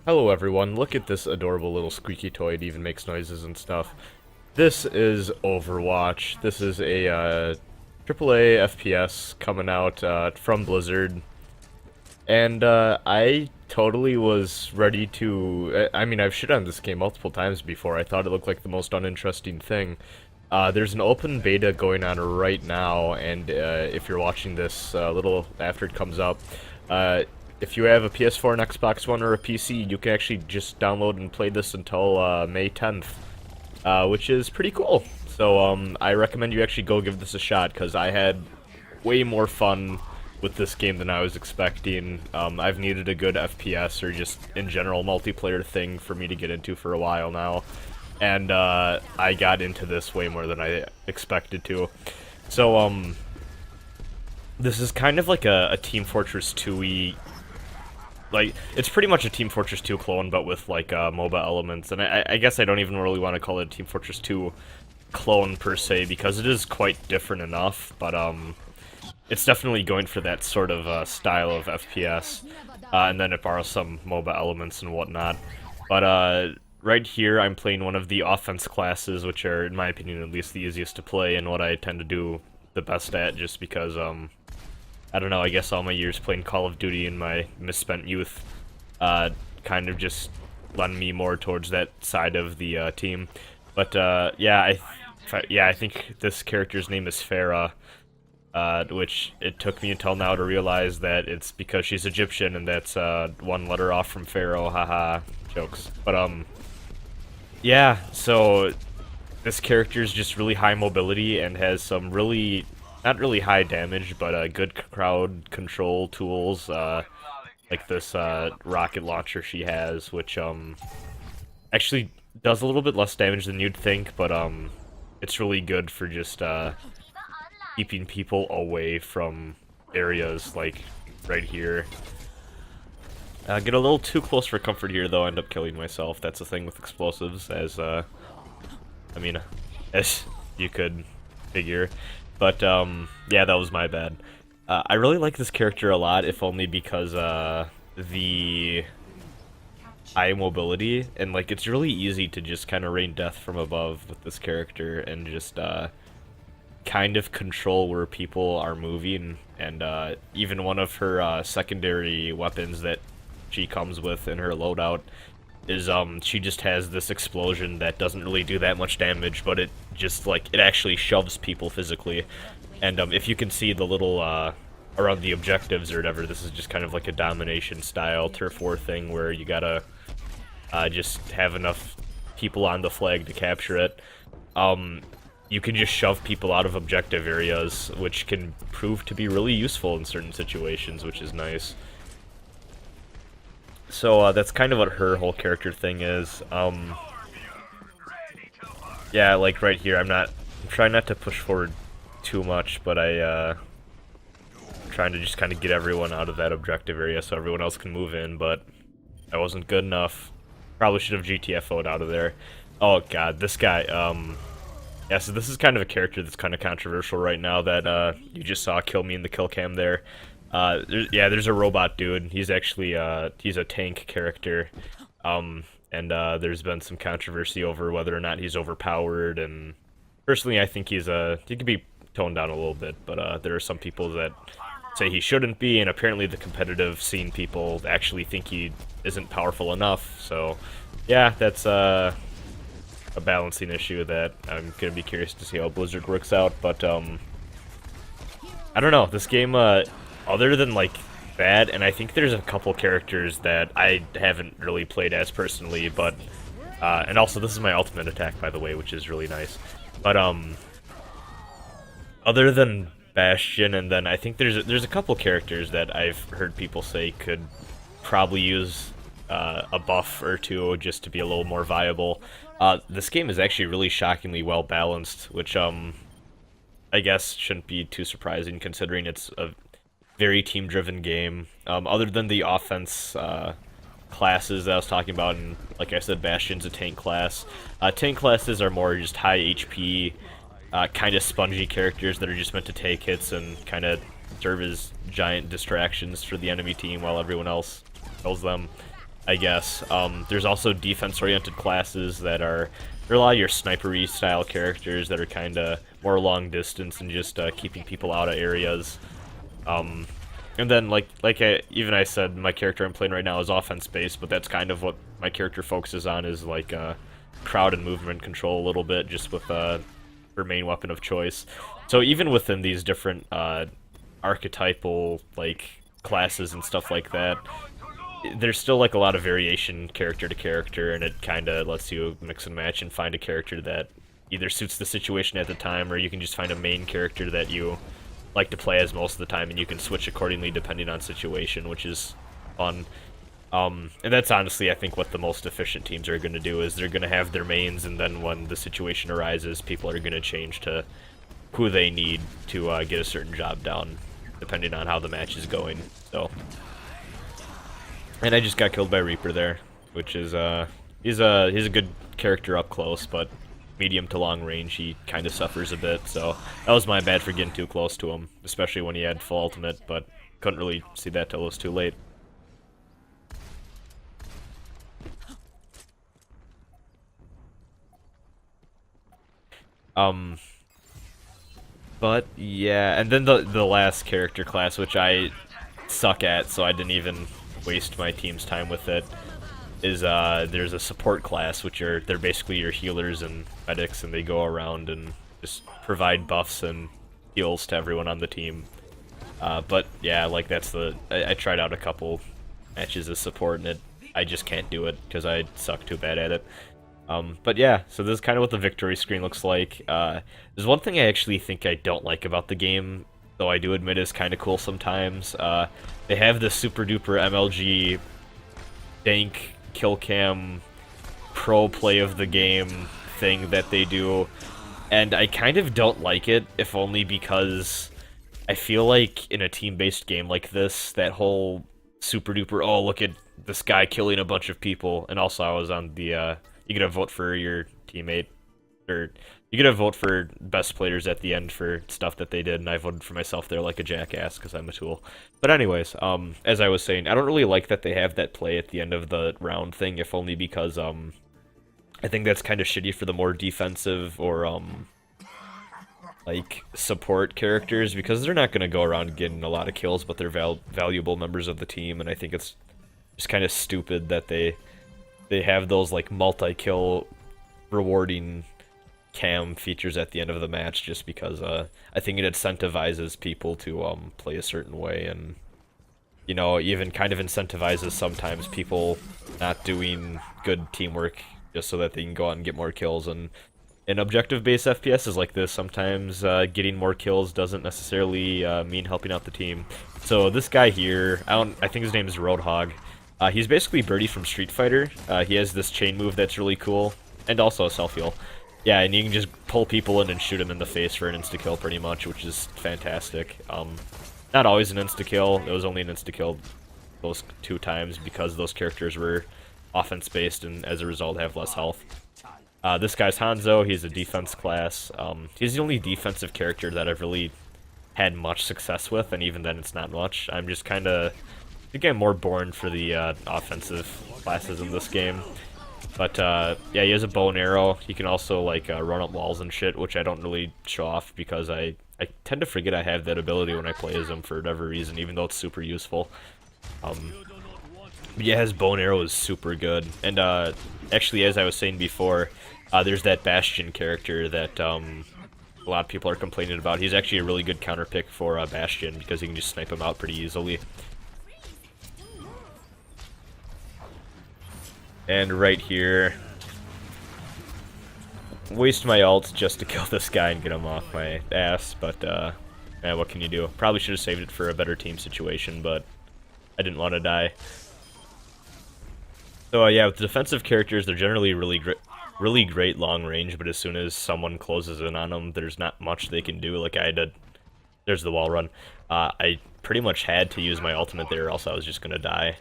Hello everyone, look at this adorable little squeaky toy, it even makes noises and stuff. This is Overwatch. This is a AAA FPS coming out from Blizzard. And I totally was ready to... I mean, I've shit on this game multiple times before. I thought it looked like the most uninteresting thing. There's an open beta going on right now, and if you're watching this a little after it comes up, if you have a PS4, an Xbox One, or a PC, you can actually just download and play this until May 10th, which is pretty cool. So I recommend you actually go give this a shot, because I had way more fun with this game than I was expecting. I've needed a good FPS, or just in general multiplayer thing for me to get into for a while now. And I got into this way more than I expected to. So, this is kind of like a Team Fortress 2-y, like, it's pretty much a Team Fortress 2 clone, but with, like, MOBA elements. And I guess I don't even really want to call it a Team Fortress 2 clone, per se, because it is quite different enough, but, it's definitely going for that sort of style of FPS, and then it borrows some MOBA elements and whatnot. But, right here, I'm playing one of the offense classes, which are, in my opinion, at least the easiest to play, and what I tend to do the best at, just because, I don't know, I guess all my years playing Call of Duty in my misspent youth, kind of just lend me more towards that side of the, team. But, yeah, I think this character's name is Farah, which it took me until now to realize that it's because she's Egyptian, and that's, one letter off from Pharaoh, haha, jokes. But, yeah, so this character is just really high mobility and has some really, not really high damage, but good crowd control tools, like this rocket launcher she has, which actually does a little bit less damage than you'd think, but it's really good for just keeping people away from areas like right here. Get a little too close for comfort here, though, end up killing myself. That's the thing with explosives, as, I mean, as you could figure. But, yeah, that was my bad. I really like this character a lot, if only because, the high mobility, and, like, it's really easy to just kind of rain death from above with this character, and just, kind of control where people are moving, and, even one of her, secondary weapons that she comes with in her loadout is she just has this explosion that doesn't really do that much damage, but it just, like, it actually shoves people physically. And if you can see the little around the objectives or whatever, this is just kind of like a domination style turf war thing where you gotta just have enough people on the flag to capture it. You can just shove people out of objective areas, which can prove to be really useful in certain situations, which is nice. So, that's kind of what her whole character thing is. Yeah, like right here, I'm trying not to push forward too much, but I'm trying to just kind of get everyone out of that objective area so everyone else can move in, but I wasn't good enough. Probably should have GTFO'd out of there. Oh god, this guy, yeah, so this is kind of a character that's kind of controversial right now that, you just saw kill me in the kill cam there. There's a robot dude. He's actually, he's a tank character. And there's been some controversy over whether or not he's overpowered, and personally I think he could be toned down a little bit, but, there are some people that say he shouldn't be, and apparently the competitive scene people actually think he isn't powerful enough, so, yeah, that's, a balancing issue that I'm gonna be curious to see how Blizzard works out, but, I don't know, this game, other than, like, that, and I think there's a couple characters that I haven't really played as personally, but, and also this is my ultimate attack, by the way, which is really nice, but, other than Bastion, and then I think there's a couple characters that I've heard people say could probably use, a buff or two just to be a little more viable. This game is actually really shockingly well balanced, which, I guess shouldn't be too surprising considering it's a very team-driven game. Other than the offense classes that I was talking about, and like I said, Bastion's a tank class. Tank classes are more just high HP, kind of spongy characters that are just meant to take hits and kind of serve as giant distractions for the enemy team while everyone else kills them. I guess. There's also defense-oriented classes that are, there are a lot of your sniper-y style characters that are kind of more long distance and just keeping people out of areas. And then, even I said, my character I'm playing right now is offense-based, but that's kind of what my character focuses on, is like crowd and movement control a little bit, just with her main weapon of choice. So even within these different archetypal like classes and stuff like that, there's still like a lot of variation character to character, and it kind of lets you mix and match and find a character that either suits the situation at the time, or you can just find a main character that you like to play as most of the time, and you can switch accordingly depending on situation, which is fun. And that's honestly, I think, what the most efficient teams are going to do, is they're going to have their mains, and then when the situation arises, people are going to change to who they need to get a certain job done, depending on how the match is going. So, and I just got killed by Reaper there, which is he's a good character up close, but medium to long range he kind of suffers a bit. So that was my bad for getting too close to him, especially when he had full ultimate, but couldn't really see that till it was too late. But yeah, and then the last character class, which I suck at, so I didn't even waste my team's time with it, is there's a support class, which they're basically your healers and medics, and they go around and just provide buffs and heals to everyone on the team. But yeah, like that's I tried out a couple matches as support, and I just can't do it because I suck too bad at it. But yeah, so this is kind of what the victory screen looks like. There's one thing I actually think I don't like about the game, though I do admit is kind of cool sometimes. They have the super duper MLG dank kill cam pro play of the game thing that they do, and I kind of don't like it, if only because I feel like in a team-based game like this, that whole super duper, oh look at this guy killing a bunch of people, and also I was on the you get to vote for your teammate, or you get to vote for best players at the end for stuff that they did, and I voted for myself there like a jackass because I'm a tool. But anyways, as I was saying, I don't really like that they have that play at the end of the round thing, if only because I think that's kind of shitty for the more defensive or like support characters, because they're not going to go around getting a lot of kills, but they're valuable members of the team, and I think it's just kind of stupid that they have those like multi-kill rewarding cam features at the end of the match, just because I think it incentivizes people to play a certain way, and you know, even kind of incentivizes sometimes people not doing good teamwork just so that they can go out and get more kills. And in objective-based FPSs like this, sometimes getting more kills doesn't necessarily mean helping out the team. So this guy here, I think his name is Roadhog. He's basically Birdie from Street Fighter. He has this chain move that's really cool, and also a self-heal. Yeah, and you can just pull people in and shoot them in the face for an insta-kill pretty much, which is fantastic. Not always an insta-kill. It was only an insta-kill those 2 times because those characters were offense-based and as a result have less health. This guy's Hanzo. He's a defense class. He's the only defensive character that I've really had much success with, and even then it's not much. I'm just kind of... I think I'm more born for the offensive classes in this game. But yeah, he has a bow and arrow. He can also like run up walls and shit, which I don't really show off because I tend to forget I have that ability when I play as him for whatever reason, even though it's super useful. But yeah, his bow and arrow is super good. And actually, as I was saying before, there's that Bastion character that a lot of people are complaining about. He's actually a really good counter pick for Bastion because you can just snipe him out pretty easily. And right here, waste my ult just to kill this guy and get him off my ass, but man, what can you do? Probably should have saved it for a better team situation, but I didn't want to die. So yeah, with defensive characters, they're generally really great long range, but as soon as someone closes in on them, there's not much they can do. Like I did, there's the wall run. I pretty much had to use my ultimate there, or else I was just gonna die.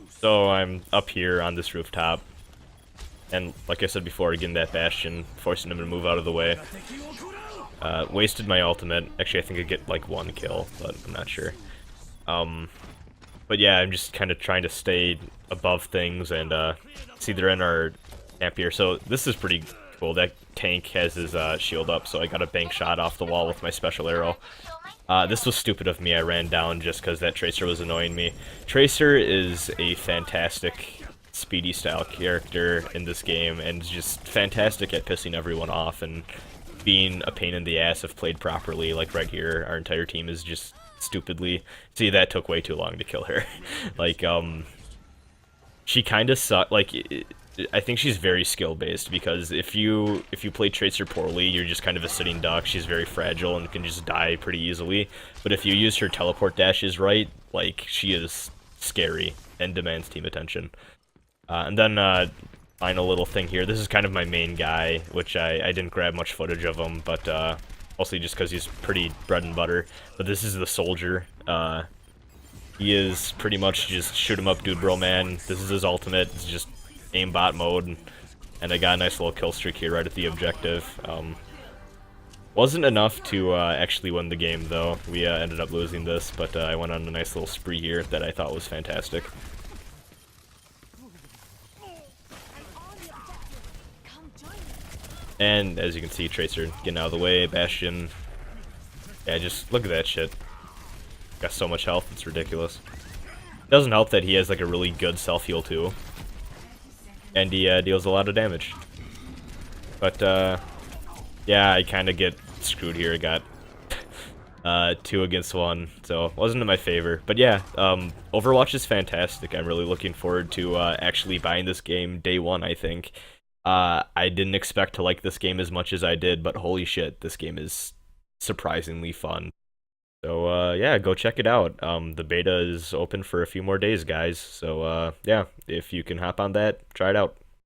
So I'm up here on this rooftop, and like I said before, getting that Bastion, forcing him to move out of the way. Wasted my ultimate. Actually, I think I get like 1 kill, but I'm not sure. But But yeah, I'm just kind of trying to stay above things, and see they're in our camp here. So this is pretty cool. That tank has his shield up, so I got a bank shot off the wall with my special arrow. This was stupid of me. I ran down just because that Tracer was annoying me. Tracer is a fantastic speedy style character in this game, and just fantastic at pissing everyone off and being a pain in the ass if played properly. Like right here, our entire team is just stupidly... See, that took way too long to kill her. Like, she kind of sucked. Like, I think she's very skill based, because if you play Tracer poorly, you're just kind of a sitting duck. She's very fragile and can just die pretty easily. But if you use her teleport dashes right, like, she is scary and demands team attention. And then final little thing here. This is kind of my main guy, which I didn't grab much footage of him, but mostly just because he's pretty bread and butter. But this is the soldier. He is pretty much just shoot 'em up, dude, bro, man. This is his ultimate. It's just aimbot mode, and I got a nice little kill streak here right at the objective. Wasn't enough to actually win the game, though. We ended up losing this, but I went on a nice little spree here that I thought was fantastic. And as you can see, Tracer getting out of the way, Bastion. Yeah, just look at that shit. Got so much health, it's ridiculous. Doesn't help that he has like a really good self-heal too. And he deals a lot of damage. But yeah, I kind of get screwed here. I got 2 against 1, so wasn't in my favor. But yeah, Overwatch is fantastic. I'm really looking forward to actually buying this game day one, I think. I didn't expect to like this game as much as I did, but holy shit, this game is surprisingly fun. So yeah, go check it out. The beta is open for a few more days, guys. So yeah, if you can hop on that, try it out.